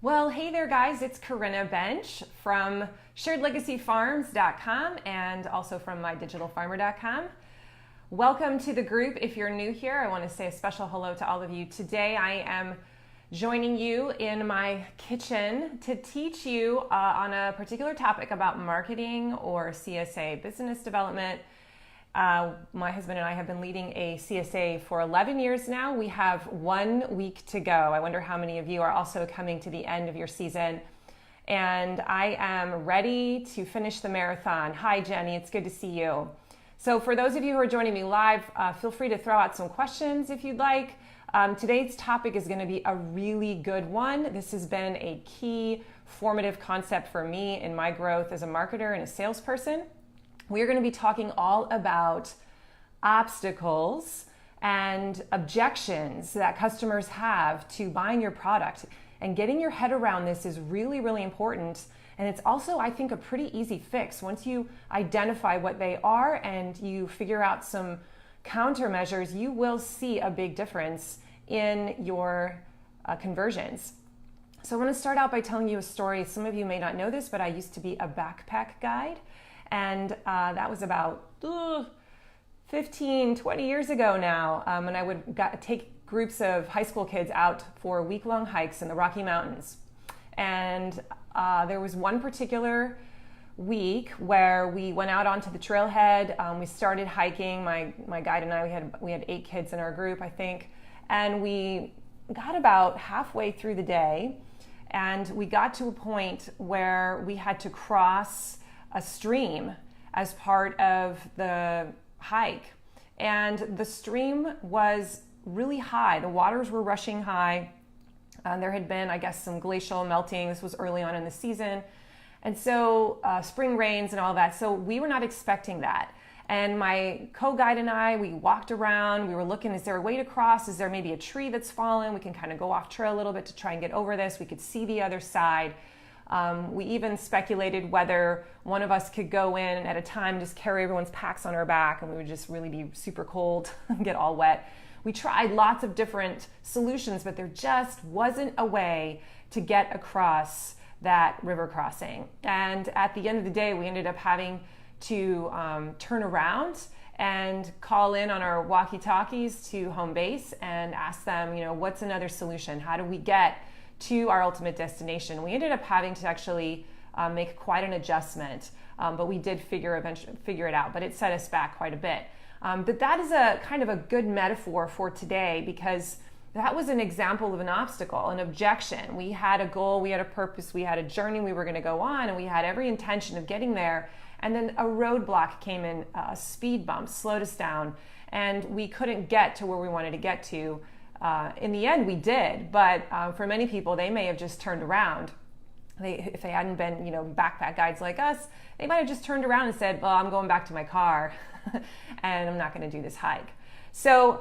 Well, hey there guys, it's Corinna Bench from sharedlegacyfarms.com and also from mydigitalfarmer.com. Welcome to the group. If you're new here, I want to say a special hello to all of you. Today I am joining you in my kitchen to teach you on a particular topic about marketing or CSA, business development. My husband and I have been leading a CSA for 11 years now. We have 1 week to go. I wonder how many of you are also coming to the end of your season. And I am ready to finish the marathon. Hi, Jenny. It's good to see you. So for those of you who are joining me live, feel free to throw out some questions if you'd like. Today's topic is going to be a really good one. This has been a key formative concept for me in my growth as a marketer and a salesperson. We're going to be talking all about obstacles and objections that customers have to buying your product. And getting your head around this is really, really important. And it's also, I think, a pretty easy fix. Once you identify what they are and you figure out some countermeasures, you will see a big difference in your conversions. So I want to start out by telling you a story. Some of you may not know this, but I used to be a backpack guide. And that was about 15, 20 years ago now. And I would take groups of high school kids out for week-long hikes in the Rocky Mountains. And there was one particular week where we went out onto the trailhead. We started hiking. My guide and I, we had 8 kids in our group, I think. And we got about halfway through the day. And we got to a point where we had to cross a stream as part of the hike. And the stream was really high. The waters were rushing high. There had been, I guess, some glacial melting. This was early on in the season. And so spring rains and all that. So we were not expecting that. And my co-guide and I, we walked around. We were looking, is there a way to cross? Is there maybe a tree that's fallen? We can kind of go off trail a little bit to try and get over this. We could see the other side. We even speculated whether one of us could go in at a time, just carry everyone's packs on our back, and we would just really be super cold and get all wet. We tried lots of different solutions, but there just wasn't a way to get across that river crossing. And at the end of the day, we ended up having to turn around and call in on our walkie-talkies to home base and ask them, what's another solution? How do we get to our ultimate destination? We ended up having to actually make quite an adjustment, but we did figure it out, but it set us back quite a bit. But that is a kind of a good metaphor for today, because that was an example of an obstacle, an objection. We had a goal, we had a purpose, we had a journey we were going to go on, and we had every intention of getting there. And then a roadblock came in, a speed bump slowed us down, and we couldn't get to where we wanted to get to. In the end, we did, but for many people, they may have just turned around. If they hadn't been, backpack guides like us, they might have just turned around and said, well, I'm going back to my car and I'm not going to do this hike. So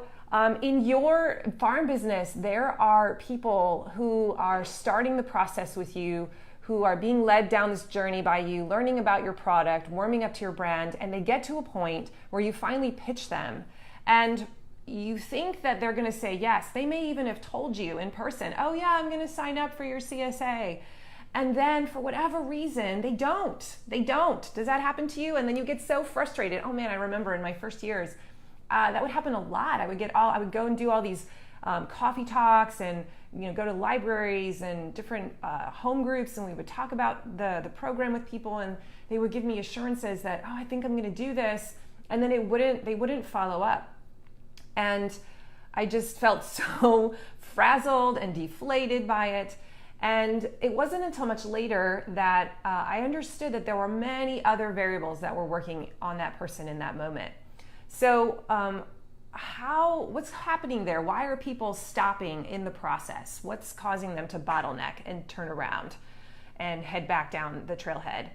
in your farm business, there are people who are starting the process with you, who are being led down this journey by you, learning about your product, warming up to your brand, and they get to a point where you finally pitch them. And you think that they're going to say yes. They may even have told you in person, oh yeah, I'm going to sign up for your CSA. And then for whatever reason, they don't. Does that happen to you? And then you get so frustrated. Oh man, I remember in my first years, that would happen a lot. I would go and do all these coffee talks and go to libraries and different home groups, and we would talk about the program with people, and they would give me assurances that, oh, I think I'm going to do this. And then they wouldn't follow up. And I just felt so frazzled and deflated by it. And it wasn't until much later that I understood that there were many other variables that were working on that person in that moment. So what's happening there? Why are people stopping in the process? What's causing them to bottleneck and turn around and head back down the trailhead?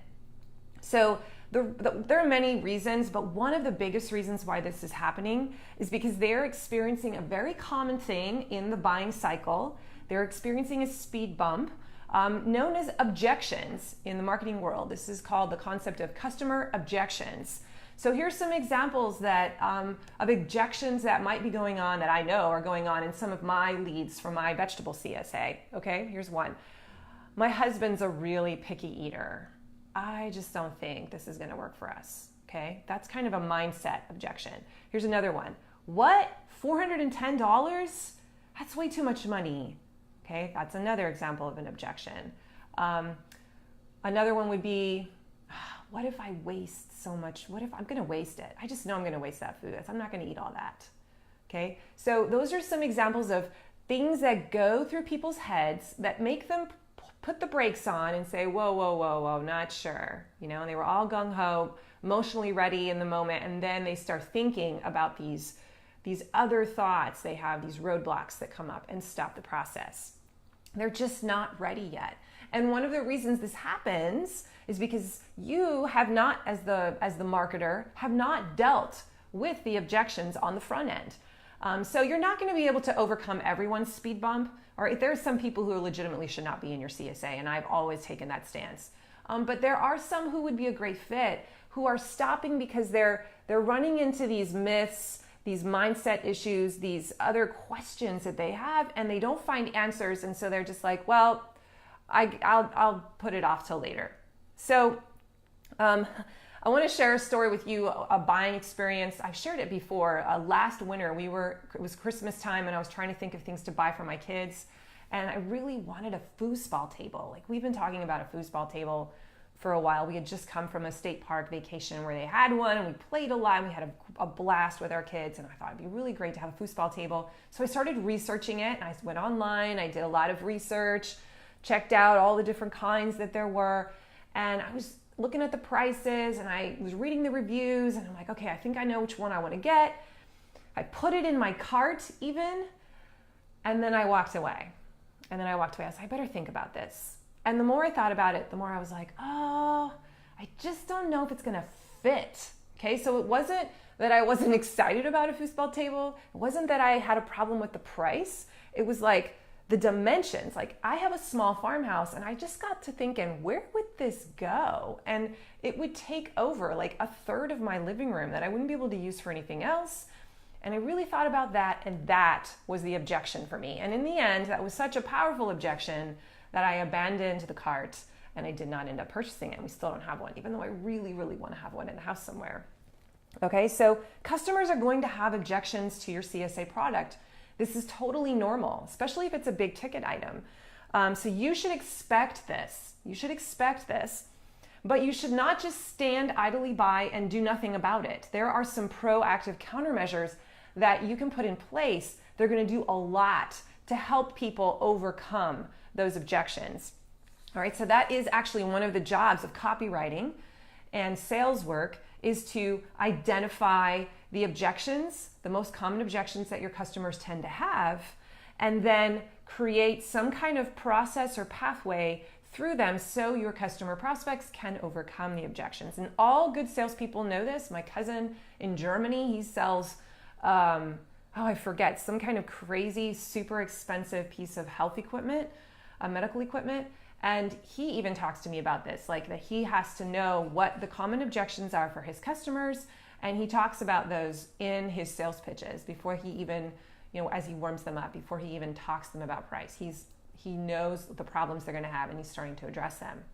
So there are many reasons, but one of the biggest reasons why this is happening is because they're experiencing a very common thing in the buying cycle. They're experiencing a speed bump known as objections in the marketing world. This is called the concept of customer objections. So here's some examples of objections that might be going on, that I know are going on in some of my leads from my vegetable CSA. Okay, here's one. my husband's a really picky eater. I just don't think this is going to work for us. Okay, that's kind of a mindset objection. Here's another one. What? $410? That's way too much money. Okay, that's another example of an objection. Another one would be, what if I waste so much? What if I'm going to waste it? I just know I'm going to waste that food. I'm not going to eat all that. Okay, so those are some examples of things that go through people's heads that make them put the brakes on and say, whoa, whoa, whoa, whoa, not sure. You know, and they were all gung-ho, emotionally ready in the moment, and then they start thinking about these other thoughts. They have these roadblocks that come up and stop the process. They're just not ready yet. And one of the reasons this happens is because you have not, as the marketer, have not dealt with the objections on the front end. So you're not going to be able to overcome everyone's speed bump. Or there are some people who legitimately should not be in your CSA, and I've always taken that stance. But there are some who would be a great fit who are stopping because they're running into these myths, these mindset issues, these other questions that they have, and they don't find answers, and so they're just like, well, I'll put it off till later. So I want to share a story with you, a buying experience. I've shared it before. Last winter, it was Christmas time, and I was trying to think of things to buy for my kids, and I really wanted a foosball table. Like, we've been talking about a foosball table for a while. We had just come from a state park vacation where they had one, and we played a lot, and we had a blast with our kids, and I thought it'd be really great to have a foosball table. So I started researching it, and I went online. I did a lot of research, checked out all the different kinds that there were, and I was looking at the prices, and I was reading the reviews, and I'm like, okay, I think I know which one I want to get. I put it in my cart even, and then I walked away. I was like, I better think about this. And the more I thought about it, the more I was like, oh, I just don't know if it's going to fit. Okay, so it wasn't that I wasn't excited about a foosball table. It wasn't that I had a problem with the price. It was like the dimensions. Like, I have a small farmhouse, and I just got to thinking, where would this go? And it would take over like a third of my living room that I wouldn't be able to use for anything else. And I really thought about that, and that was the objection for me. And in the end, that was such a powerful objection that I abandoned the cart, and I did not end up purchasing it. We still don't have one, even though I really, really want to have one in the house somewhere. Okay, so customers are going to have objections to your CSA product. This is totally normal, especially if it's a big ticket item. So you should expect this. But you should not just stand idly by and do nothing about it. There are some proactive countermeasures that you can put in place. They're going to do a lot to help people overcome those objections. All right, so that is actually one of the jobs of copywriting and sales work, is to identify the objections, the most common objections that your customers tend to have, and then create some kind of process or pathway through them so your customer prospects can overcome the objections. And all good salespeople know this. My cousin in Germany, he sells, I forget, some kind of crazy, super expensive piece of health equipment, medical equipment. And he even talks to me about this, like that he has to know what the common objections are for his customers. And he talks about those in his sales pitches before he even, as he warms them up, before he even talks to them about price. He knows the problems they're going to have, and he's starting to address them.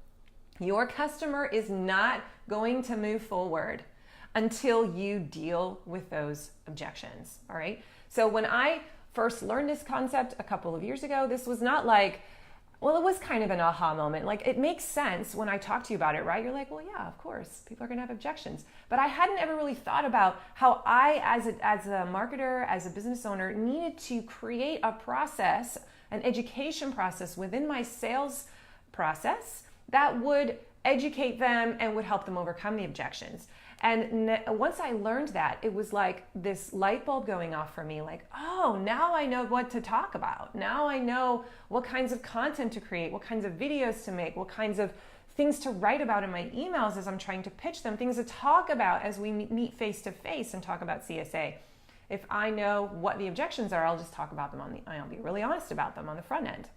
Your customer is not going to move forward until you deal with those objections. All right. So when I first learned this concept a couple of years ago, this was not like, well, it was kind of an aha moment. Like, it makes sense when I talk to you about it, right? You're like, well, yeah, of course, people are going to have objections. But I hadn't ever really thought about how I, as a marketer, as a business owner, needed to create a process, an education process within my sales process that would educate them and would help them overcome the objections. And once I learned that, it was like this light bulb going off for me, like, oh, now I know what to talk about. Now I know what kinds of content to create, what kinds of videos to make, what kinds of things to write about in my emails as I'm trying to pitch them, things to talk about as we meet face to face and talk about CSA. If I know what the objections are, I'll just talk about them I'll be really honest about them on the front end.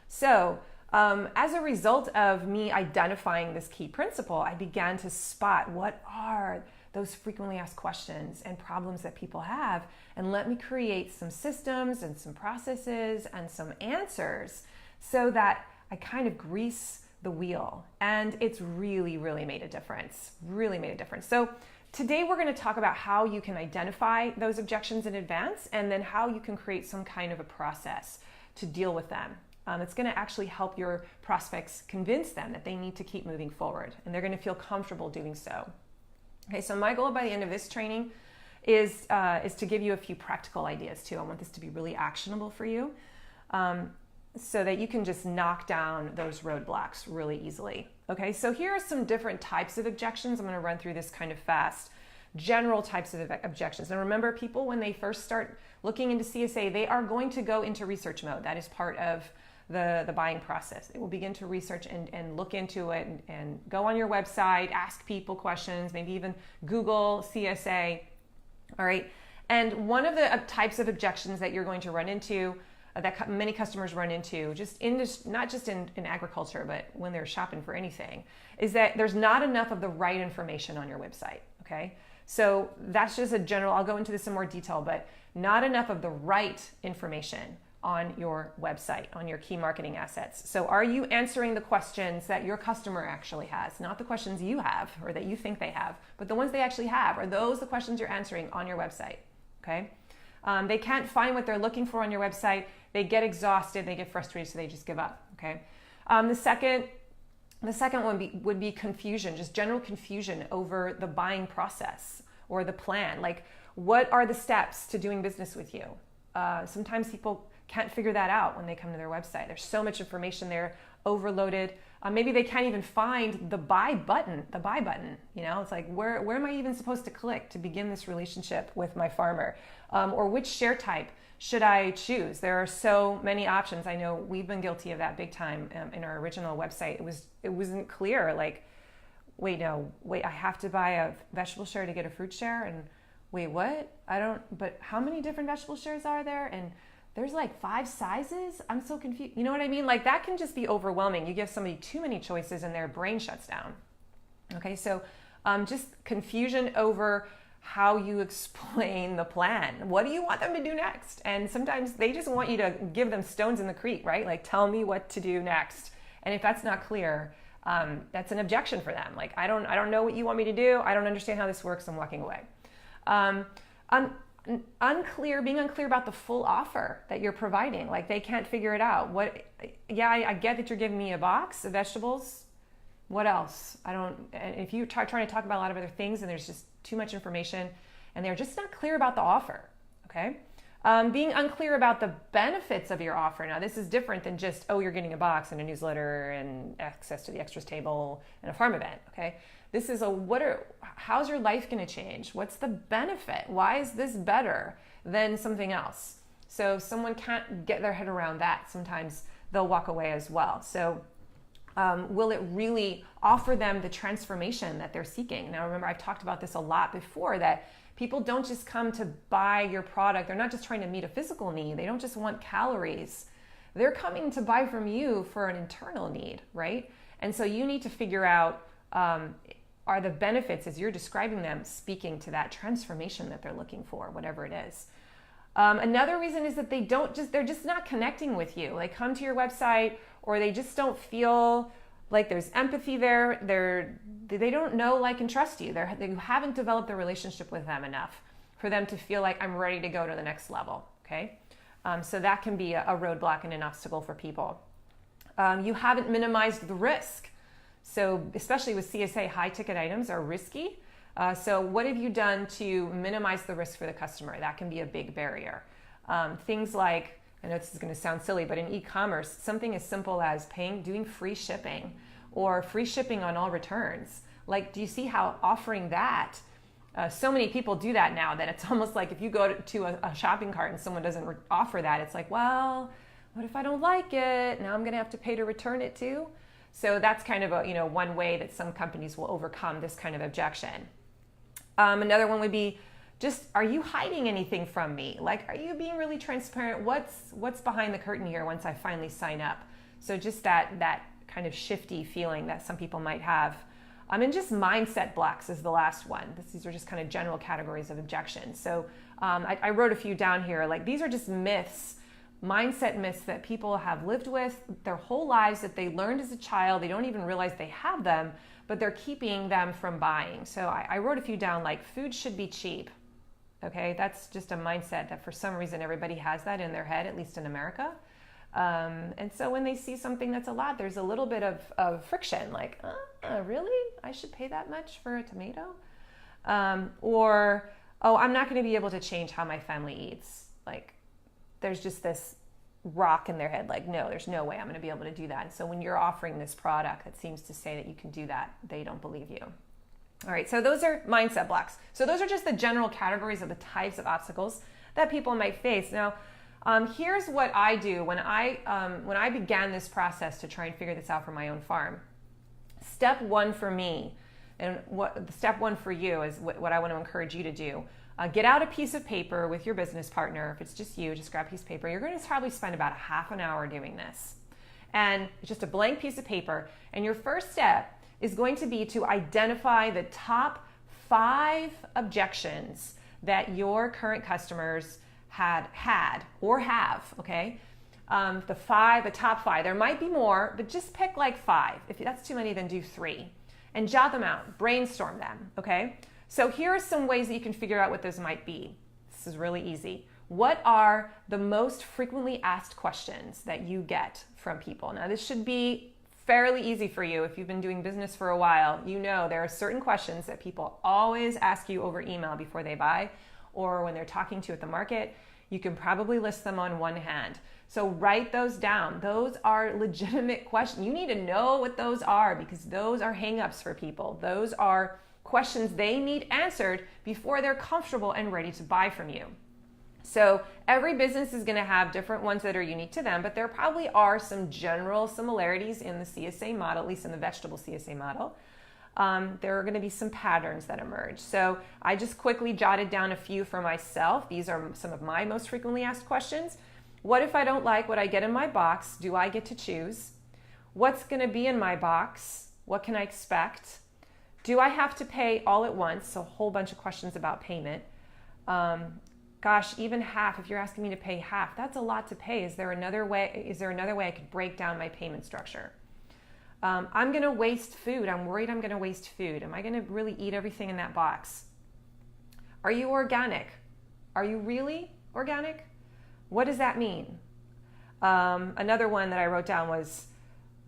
So, as a result of me identifying this key principle, I began to spot what are those frequently asked questions and problems that people have, and let me create some systems and some processes and some answers so that I kind of grease the wheel, and it's really, really made a difference. Really made a difference. So today we're going to talk about how you can identify those objections in advance, and then how you can create some kind of a process to deal with them. It's going to actually help your prospects convince them that they need to keep moving forward, and they're going to feel comfortable doing so. Okay, so my goal by the end of this training is to give you a few practical ideas too. I want this to be really actionable for you, so that you can just knock down those roadblocks really easily. Okay, so here are some different types of objections. I'm going to run through this kind of fast. General types of objections. And remember, people, when they first start looking into CSA, they are going to go into research mode. That is part of the buying process. They will begin to research and look into it and go on your website, ask people questions, maybe even Google CSA. All right. And one of the types of objections that you're going to run into, that many customers run into, not just in agriculture, but when they're shopping for anything, is that there's not enough of the right information on your website. Okay. So that's just a general, I'll go into this in more detail, but not enough of the right information on your website, on your key marketing assets. So are you answering the questions that your customer actually has? Not the questions you have or that you think they have, but the ones they actually have. Are those the questions you're answering on your website? Okay. They can't find what they're looking for on your website. They get exhausted, they get frustrated, so they just give up. Okay. The second one would be confusion, just general confusion over the buying process or the plan. Like, what are the steps to doing business with you? Sometimes people can't figure that out when they come to their website. There's so much information there, overloaded. Maybe they can't even find the buy button. You know, it's like, where am I even supposed to click to begin this relationship with my farmer? Or which share type should I choose? There are so many options. I know we've been guilty of that big time in our original website. It wasn't clear. Like, wait, I have to buy a vegetable share to get a fruit share, and wait, what? But how many different vegetable shares are there? And there's like 5 sizes? I'm so confused. You know what I mean? Like, that can just be overwhelming. You give somebody too many choices and their brain shuts down. Okay, so just confusion over how you explain the plan. What do you want them to do next? And sometimes they just want you to give them stones in the creek, right? Like, tell me what to do next. And if that's not clear, that's an objection for them. Like, I don't know what you want me to do. I don't understand how this works. I'm walking away. Being unclear about the full offer that you're providing. Like, they can't figure it out. I get that you're giving me a box of vegetables. What else? If you trying to talk about a lot of other things and there's just too much information and they're just not clear about the offer. Okay. Being unclear about the benefits of your offer. Now, this is different than just, you're getting a box and a newsletter and access to the extras table and a farm event. Okay. This is how's your life going to change? What's the benefit? Why is this better than something else? So if someone can't get their head around that, sometimes they'll walk away as well. So will it really offer them the transformation that they're seeking? Now, remember, I've talked about this a lot before, that people don't just come to buy your product. They're not just trying to meet a physical need. They don't just want calories. They're coming to buy from you for an internal need, right? And so you need to figure out, are the benefits as you're describing them speaking to that transformation that they're looking for, whatever it is. Another reason is that they're just not connecting with you. They come to your website, or they just don't feel like there's empathy there. They don't know, like, and trust you. They haven't developed a relationship with them enough for them to feel like, I'm ready to go to the next level. Okay. So that can be a roadblock and an obstacle for people. You haven't minimized the risk. So especially with CSA, high ticket items are risky. So what have you done to minimize the risk for the customer? That can be a big barrier. Things like, I know this is going to sound silly, but in e-commerce, something as simple as doing free shipping or free shipping on all returns. Like, do you see how offering that, so many people do that now that it's almost like if you go to a shopping cart and someone doesn't offer that, it's like, well, what if I don't like it? Now I'm going to have to pay to return it too. So that's kind of one way that some companies will overcome this kind of objection. Another one would be, just, are you hiding anything from me? Like, are you being really transparent? What's behind the curtain here once I finally sign up? So just that kind of shifty feeling that some people might have. And just mindset blocks is the last one. These are just kind of general categories of objections. So I wrote a few down here. Like, these are just myths mindset myths that people have lived with their whole lives, that they learned as a child. They don't even realize they have them, but they're keeping them from buying. So I wrote a few down, like food should be cheap. Okay, that's just a mindset that for some reason everybody has that in their head, at least in America. And so when they see something that's a lot, there's a little bit of friction, like, really? I should pay that much for a tomato? Or, oh, I'm not going to be able to change how my family eats. Like, there's just this rock in their head, like, no, there's no way I'm going to be able to do that. And so when you're offering this product that seems to say that you can do that, they don't believe you. All right, so those are mindset blocks. So those are just the general categories of the types of obstacles that people might face. Now, here's what I do when I began this process to try and figure this out for my own farm. Step one for me, and step one for you is what I want to encourage you to do. Get out a piece of paper with your business partner. If it's just you, just grab a piece of paper. You're going to probably spend about a half an hour doing this. And it's just a blank piece of paper. And your first step is going to be to identify the top 5 objections that your current customers had or have, okay? The top 5. There might be more, but just pick like 5. If that's too many, then do 3. And jot them out, brainstorm them, okay? So here are some ways that you can figure out what those might be. This is really easy. What are the most frequently asked questions that you get from people? Now, this should be fairly easy for you. If you've been doing business for a while, you know there are certain questions that people always ask you over email before they buy, or when they're talking to you at the market. You can probably list them on one hand. So write those down. Those are legitimate questions. You need to know what those are, because those are hangups for people. Those are questions they need answered before they're comfortable and ready to buy from you. So every business is going to have different ones that are unique to them, but there probably are some general similarities in the CSA model, at least in the vegetable CSA model. There are going to be some patterns that emerge. So I just quickly jotted down a few for myself. These are some of my most frequently asked questions. What if I don't like what I get in my box? Do I get to choose? What's going to be in my box? What can I expect? Do I have to pay all at once? So a whole bunch of questions about payment. Gosh, even half, if you're asking me to pay half, that's a lot to pay. Is there another way I could break down my payment structure? I'm going to waste food. I'm worried I'm going to waste food. Am I going to really eat everything in that box? Are you organic? Are you really organic? What does that mean? Another one that I wrote down was,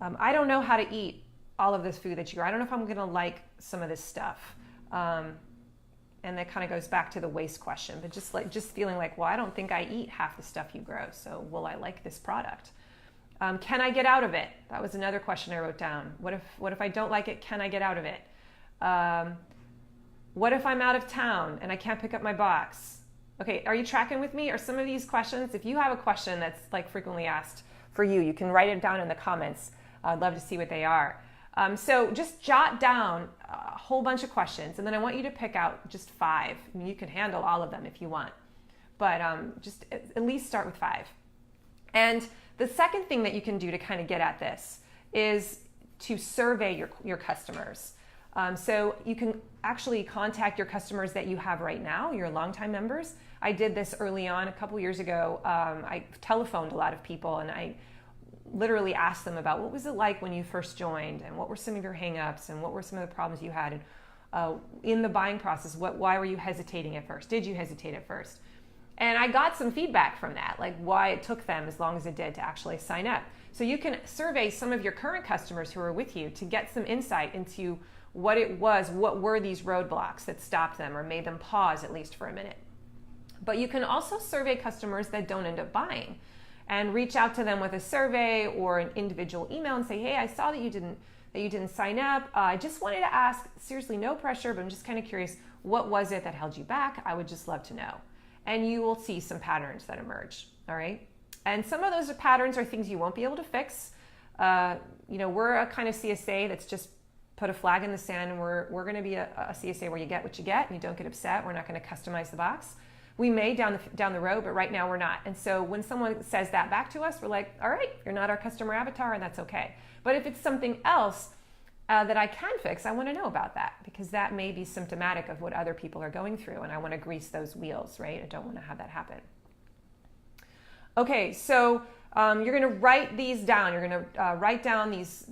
I don't know how to eat all of this food that you grow. I don't know if I'm going to like some of this stuff. And that kind of goes back to the waste question, but just feeling like, well, I don't think I eat half the stuff you grow, so will I like this product? Can I get out of it? That was another question I wrote down. What if I don't like it? Can I get out of it? What if I'm out of town and I can't pick up my box? Okay, are you tracking with me? Are some of these questions, if you have a question that's like frequently asked for you, you can write it down in the comments. I'd love to see what they are. So just jot down a whole bunch of questions, and then I want you to pick out just 5. I mean, you can handle all of them if you want, but just at least start with 5. And the second thing that you can do to kind of get at this is to survey your customers. So you can actually contact your customers that you have right now, your longtime members. I did this early on a couple years ago. I telephoned a lot of people, and I literally asked them about what was it like when you first joined, and what were some of your hangups, and what were some of the problems you had, and in the buying process, why were you hesitating at first? Did you hesitate at first? And I got some feedback from that, like why it took them as long as it did to actually sign up. So you can survey some of your current customers who are with you to get some insight into what it was, what were these roadblocks that stopped them or made them pause at least for a minute. But you can also survey customers that don't end up buying, and reach out to them with a survey or an individual email and say, hey, I saw that you didn't sign up. I just wanted to ask, seriously, no pressure, but I'm just kind of curious, what was it that held you back? I would just love to know. And you will see some patterns that emerge, all right? And some of those patterns are things you won't be able to fix. We're a kind of CSA that's just put a flag in the sand, and we're going to be a CSA where you get what you get and you don't get upset. We're not going to customize the box. We may down the road, but right now we're not. And so when someone says that back to us, we're like, all right, you're not our customer avatar, and that's okay. But if it's something else that I can fix, I want to know about that, because that may be symptomatic of what other people are going through, and I want to grease those wheels, right? I don't want to have that happen. Okay, so you're going to write these down. You're going to write down these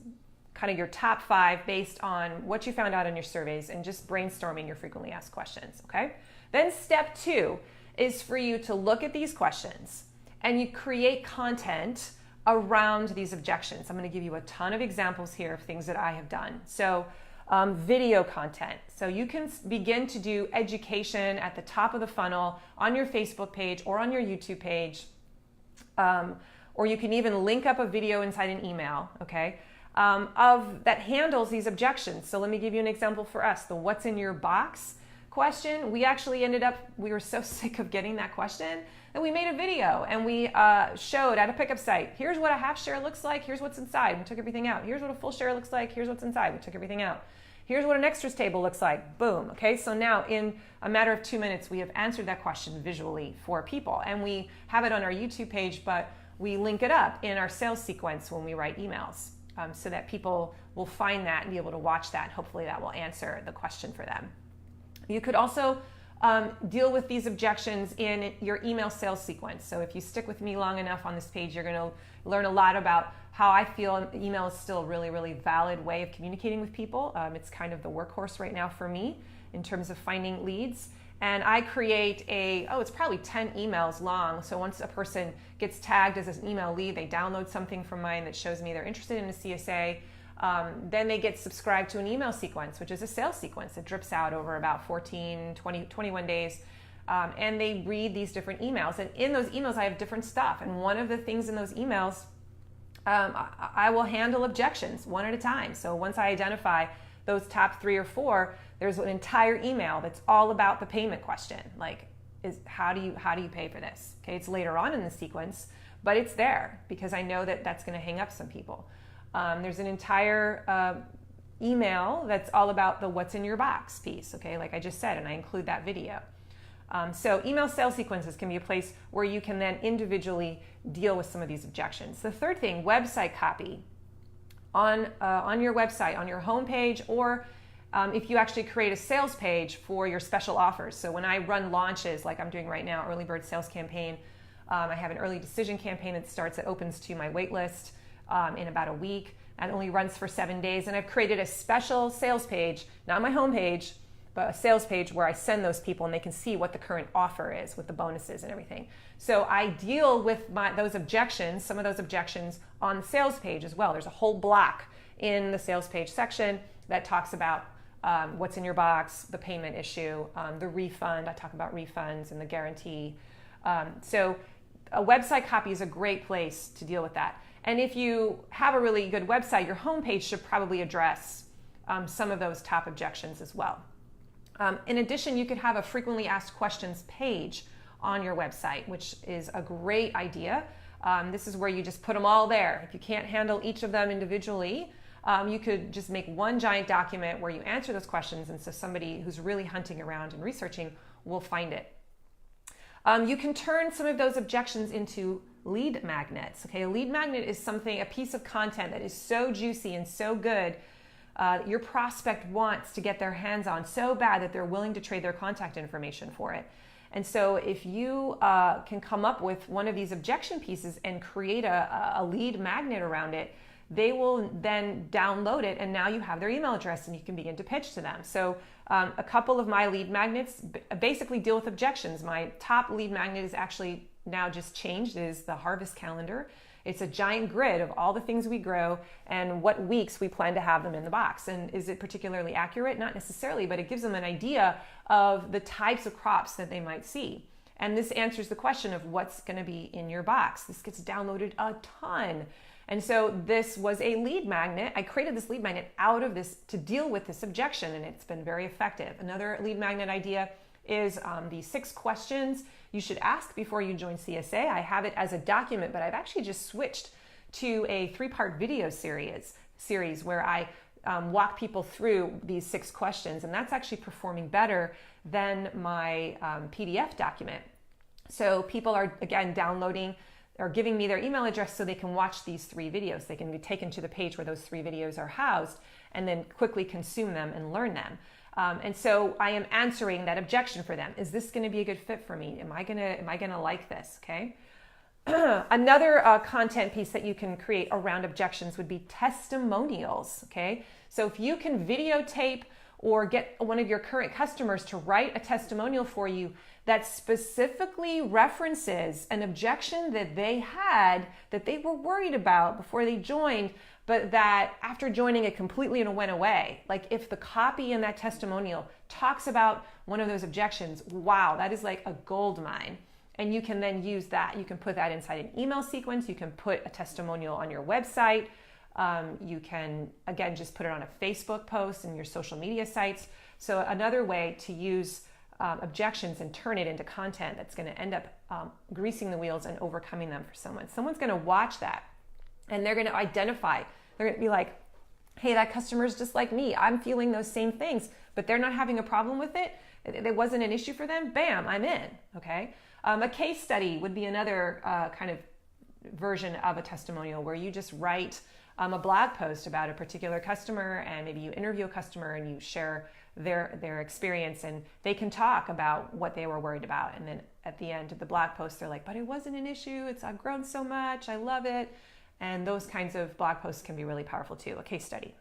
kind of your top 5 based on what you found out in your surveys and just brainstorming your frequently asked questions, okay? Then step 2 is for you to look at these questions and you create content around these objections. I'm going to give you a ton of examples here of things that I have done. So video content. So you can begin to do education at the top of the funnel on your Facebook page or on your YouTube page, or you can even link up a video inside an email, okay, that handles these objections. So let me give you an example for us. The what's in your box question, we actually we were so sick of getting that question that we made a video and we showed at a pickup site, here's what a half share looks like, here's what's inside, we took everything out. Here's what a full share looks like, here's what's inside, we took everything out. Here's what an extras table looks like, boom. Okay, so now in a matter of 2 minutes, we have answered that question visually for people. And we have it on our YouTube page, but we link it up in our sales sequence when we write emails, so that people will find that and be able to watch that. Hopefully that will answer the question for them. You could also deal with these objections in your email sales sequence. So if you stick with me long enough on this page, you're going to learn a lot about how I feel email is still a really, really valid way of communicating with people. It's kind of the workhorse right now for me in terms of finding leads. And I create it's probably 10 emails long. So once a person gets tagged as an email lead, they download something from mine that shows me they're interested in a CSA. Then they get subscribed to an email sequence, which is a sales sequence. It drips out over about 14, 20, 21 days. And they read these different emails. And in those emails, I have different stuff. And one of the things in those emails, I will handle objections one at a time. So once I identify those top 3 or 4, there's an entire email that's all about the payment question. Like, how do you pay for this? Okay, it's later on in the sequence, but it's there because I know that that's going to hang up some people. There's an entire email that's all about the what's in your box piece, okay, like I just said, and I include that video. So email sales sequences can be a place where you can then individually deal with some of these objections. The third thing, website copy. On your website, on your homepage, or if you actually create a sales page for your special offers. So when I run launches like I'm doing right now, early bird sales campaign, I have an early decision campaign that opens to my wait list in about a week. That only runs for 7 days. And I've created a special sales page, not my homepage, but a sales page where I send those people and they can see what the current offer is with the bonuses and everything. So I deal with those objections, some of those objections on the sales page as well. There's a whole block in the sales page section that talks about what's in your box, the payment issue, the refund. I talk about refunds and the guarantee. So a website copy is a great place to deal with that. And if you have a really good website, your homepage should probably address some of those top objections as well. In addition, you could have a frequently asked questions page on your website, which is a great idea. This is where you just put them all there. If you can't handle each of them individually, you could just make one giant document where you answer those questions, and so somebody who's really hunting around and researching will find it. You can turn some of those objections into lead magnets. Okay, a lead magnet is a piece of content that is so juicy and so good your prospect wants to get their hands on so bad that they're willing to trade their contact information for it. And so if you can come up with one of these objection pieces and create a lead magnet around it, they will then download it, and now you have their email address and you can begin to pitch to them. So a couple of my lead magnets basically deal with objections. My top lead magnet is actually now just changed. It is the harvest calendar. It's a giant grid of all the things we grow and what weeks we plan to have them in the box. And is it particularly accurate? Not necessarily, but it gives them an idea of the types of crops that they might see. And this answers the question of what's going to be in your box. This gets downloaded a ton. And so this was a lead magnet. I created this lead magnet out of this to deal with this objection, and it's been very effective. Another lead magnet idea is the 6 questions you should ask before you join CSA. I have it as a document, but I've actually just switched to a 3-part video series where I walk people through these 6 questions, and that's actually performing better than my PDF document. So people are, again, downloading or giving me their email address so they can watch these 3 videos. They can be taken to the page where those 3 videos are housed and then quickly consume them and learn them. And so I am answering that objection for them. Is this going to be a good fit for me? Am I going to like this? Okay. Another content piece that you can create around objections would be testimonials, okay? So if you can videotape or get one of your current customers to write a testimonial for you that specifically references an objection that they had, that they were worried about before they joined, but that after joining it completely went away. Like if the copy in that testimonial talks about one of those objections, wow, that is like a gold mine. And you can then use that. You can put that inside an email sequence. You can put a testimonial on your website. You can, again, just put it on a Facebook post and your social media sites. So another way to use objections and turn it into content that's going to end up greasing the wheels and overcoming them for someone. Someone's going to watch that and they're going to identify. They're going to be like, hey, that customer's just like me. I'm feeling those same things, but they're not having a problem with it. It wasn't an issue for them. Bam, I'm in. Okay. A case study would be another kind of version of a testimonial where you just write a blog post about a particular customer, and maybe you interview a customer and you share their experience, and they can talk about what they were worried about. And then at the end of the blog post, they're like, but it wasn't an issue. I've grown so much. I love it. And those kinds of blog posts can be really powerful too, a case study.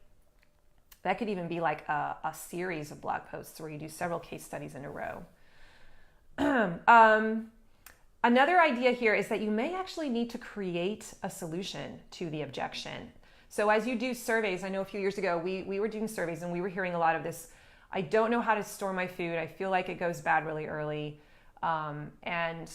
That could even be like a series of blog posts where you do several case studies in a row. Another idea here is that you may actually need to create a solution to the objection. So as you do surveys, I know a few years ago we were doing surveys and we were hearing a lot of this. I don't know how to store my food. I feel like it goes bad really early. And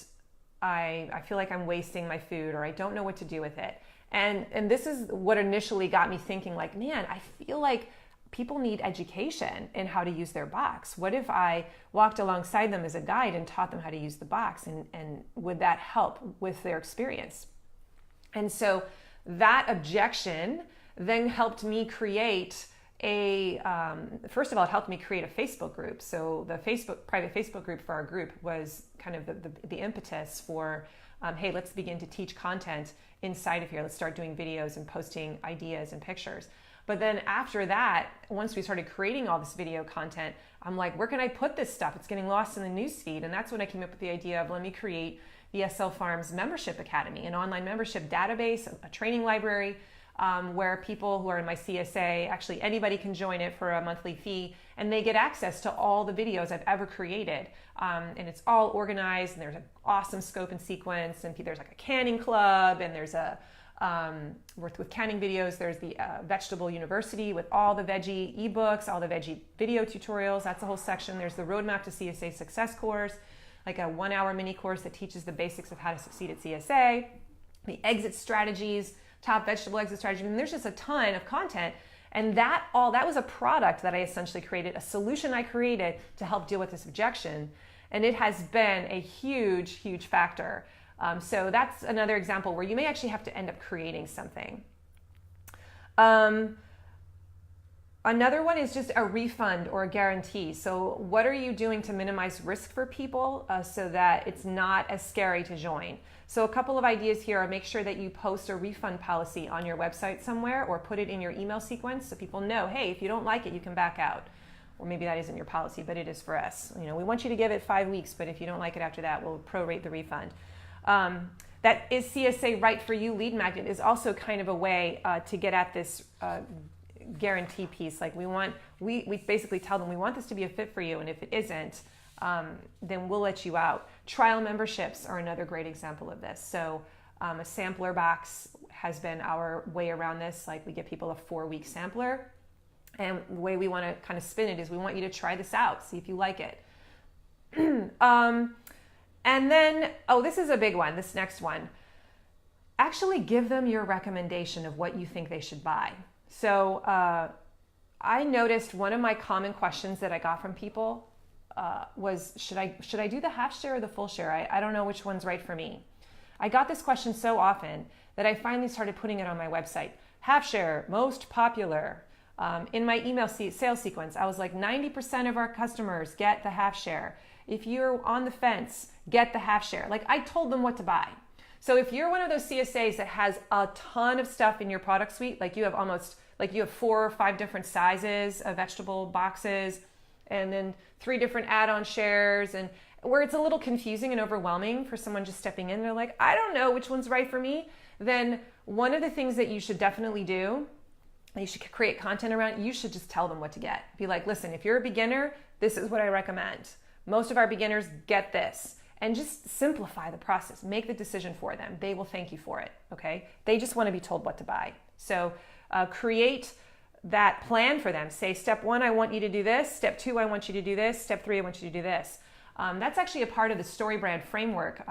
I feel like I'm wasting my food, or I don't know what to do with it. And this is what initially got me thinking, like, man, I feel like people need education in how to use their box. What if I walked alongside them as a guide and taught them how to use the box, and would that help with their experience? And so that objection then helped me create first of all, it helped me create a Facebook group. So the private Facebook group for our group was kind of the impetus for, hey, let's begin to teach content inside of here. Let's start doing videos and posting ideas and pictures. But then after that, once we started creating all this video content, I'm like, where can I put this stuff? It's getting lost in the newsfeed. And that's when I came up with the idea of, let me create the SL Farms Membership Academy, an online membership database, a training library, where people who are in my CSA, actually anybody can join it for a monthly fee, and they get access to all the videos I've ever created. And it's all organized, and there's an awesome scope and sequence, and there's like a canning club, and there's with canning videos, there's the Vegetable University with all the veggie ebooks, all the veggie video tutorials. That's a whole section. There's the Roadmap to CSA Success course, like a 1-hour mini course that teaches the basics of how to succeed at CSA, the exit strategies, top vegetable exit strategy. And there's just a ton of content. And that was a product that I essentially created, a solution I created to help deal with this objection. And it has been a huge, huge factor. So that's another example where you may actually have to end up creating something. Another one is just a refund or a guarantee. So what are you doing to minimize risk for people so that it's not as scary to join? So a couple of ideas here are, make sure that you post a refund policy on your website somewhere, or put it in your email sequence so people know, hey, if you don't like it, you can back out. Or maybe that isn't your policy, but it is for us. You know, we want you to give it 5 weeks, but if you don't like it after that, we'll prorate the refund. That is CSA Right For You lead magnet is also kind of a way to get at this guarantee piece. Like we basically tell them we want this to be a fit for you, and if it isn't, then we'll let you out. Trial memberships are another great example of this. So a sampler box has been our way around this. Like we give people a 4-week sampler, and the way we want to kind of spin it is, we want you to try this out, see if you like it. And then, this is a big one, this next one. Actually give them your recommendation of what you think they should buy. So I noticed one of my common questions that I got from people was, should I do the half share or the full share? I don't know which one's right for me. I got this question so often that I finally started putting it on my website. Half share, most popular. In my email sales sequence, I was like, 90% of our customers get the half share. If you're on the fence, get the half share. Like, I told them what to buy. So if you're one of those CSAs that has a ton of stuff in your product suite, like you have 4 or 5 different sizes of vegetable boxes, and then 3 different add-on shares, where it's a little confusing and overwhelming for someone just stepping in, they're like, I don't know which one's right for me, then one of the things that you should definitely do, you should create content around, you should just tell them what to get. Be like, listen, if you're a beginner, this is what I recommend. Most of our beginners get this. And just simplify the process. Make the decision for them. They will thank you for it, okay? They just want to be told what to buy. So create that plan for them. Say, step 1, I want you to do this. Step 2, I want you to do this. Step 3, I want you to do this. That's actually a part of the StoryBrand framework,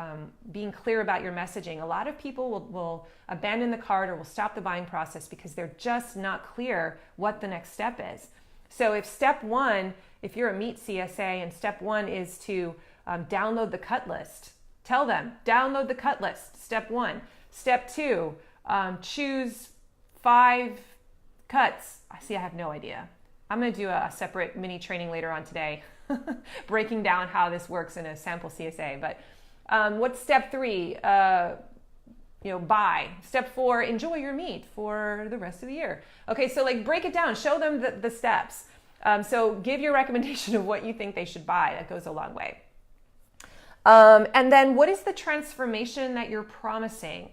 being clear about your messaging. A lot of people will abandon the cart or will stop the buying process because they're just not clear what the next step is. So if step 1, if you're a meat CSA and step 1 is to download the cut list, tell them, download the cut list, step 1. Step 2, choose 5 cuts. I have no idea. I'm going to do a separate mini training later on today, breaking down how this works in a sample CSA. But what's step 3? Buy. Step 4, enjoy your meat for the rest of the year. Okay, so like break it down, show them the steps. So give your recommendation of what you think they should buy. That goes a long way. And then what is the transformation that you're promising?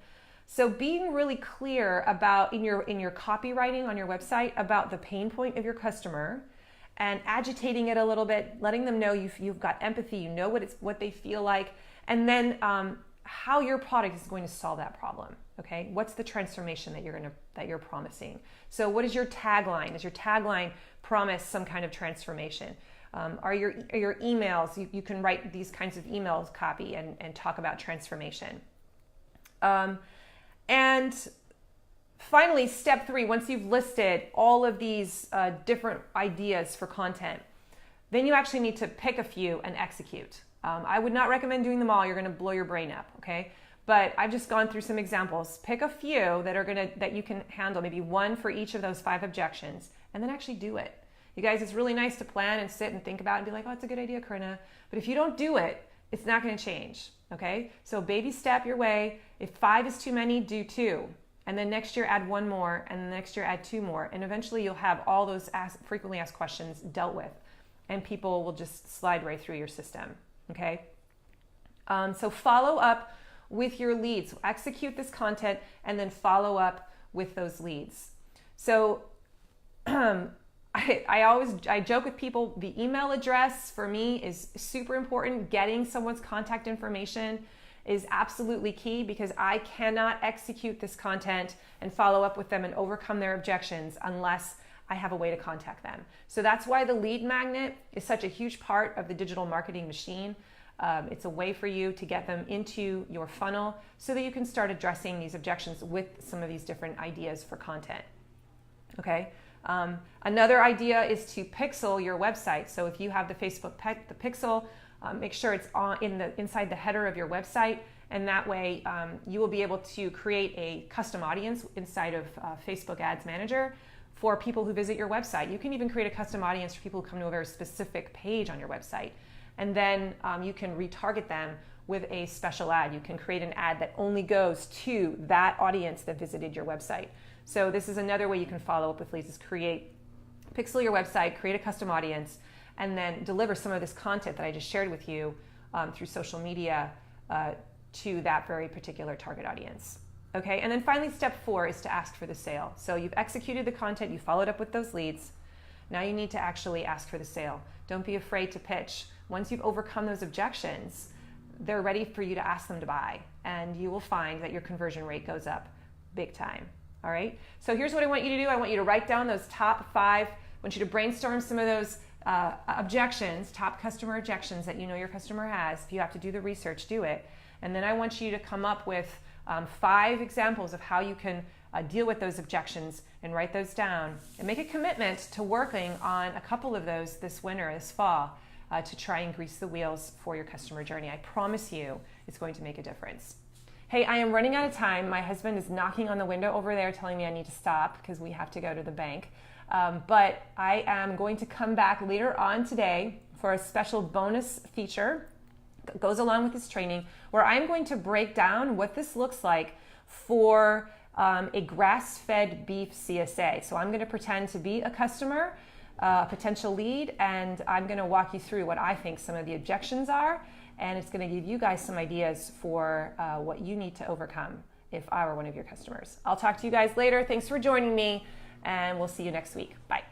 So being really clear about in your copywriting on your website about the pain point of your customer and agitating it a little bit, letting them know you've got empathy, you know what they feel like, and then how your product is going to solve that problem. Okay, what's the transformation that you're promising? So what is your tagline? Does your tagline promise some kind of transformation? Are your emails, you can write these kinds of emails copy and talk about transformation. And finally, step 3, once you've listed all of these different ideas for content, then you actually need to pick a few and execute. I would not recommend doing them all. You're going to blow your brain up, okay? But I've just gone through some examples. Pick a few that you can handle, maybe 1 for each of those 5 objections, and then actually do it. You guys, it's really nice to plan and sit and think about it and be like, oh, it's a good idea, Corinna. But if you don't do it, it's not going to change, okay? So baby step your way. If 5 is too many, do 2. And then next year add 1 more, and the next year add 2 more. And eventually you'll have all those frequently asked questions dealt with, and people will just slide right through your system, okay? So follow up with your leads. Execute this content and then follow up with those leads. So I joke with people, the email address for me is super important. Getting someone's contact information is absolutely key because I cannot execute this content and follow up with them and overcome their objections unless I have a way to contact them. So that's why the lead magnet is such a huge part of the digital marketing machine. It's a way for you to get them into your funnel so that you can start addressing these objections with some of these different ideas for content. Okay. Another idea is to pixel your website. So if you have the Facebook the pixel, make sure it's inside the header of your website, and that way you will be able to create a custom audience inside of Facebook Ads Manager for people who visit your website. You can even create a custom audience for people who come to a very specific page on your website, and then you can retarget them with a special ad. You can create an ad that only goes to that audience that visited your website. So this is another way you can follow up with leads, is pixel your website, create a custom audience, and then deliver some of this content that I just shared with you through social media to that very particular target audience. Okay, and then finally, step 4 is to ask for the sale. So you've executed the content, you followed up with those leads. Now you need to actually ask for the sale. Don't be afraid to pitch. Once you've overcome those objections, they're ready for you to ask them to buy, and you will find that your conversion rate goes up big time. All right, so here's what I want you to do. I want you to write down those top 5. I want you to brainstorm some of those objections, top customer objections that you know your customer has. If you have to do the research, do it. And then I want you to come up with 5 examples of how you can deal with those objections and write those down. And make a commitment to working on a couple of those this winter, this fall, to try and grease the wheels for your customer journey. I promise you it's going to make a difference. Hey, I am running out of time. My husband is knocking on the window over there telling me I need to stop because we have to go to the bank. But I am going to come back later on today for a special bonus feature that goes along with this training, where I'm going to break down what this looks like for a grass-fed beef CSA. So I'm going to pretend to be a customer, a potential lead, and I'm going to walk you through what I think some of the objections are and it's going to give you guys some ideas for what you need to overcome if I were one of your customers. I'll talk to you guys later. Thanks for joining me, and we'll see you next week. Bye.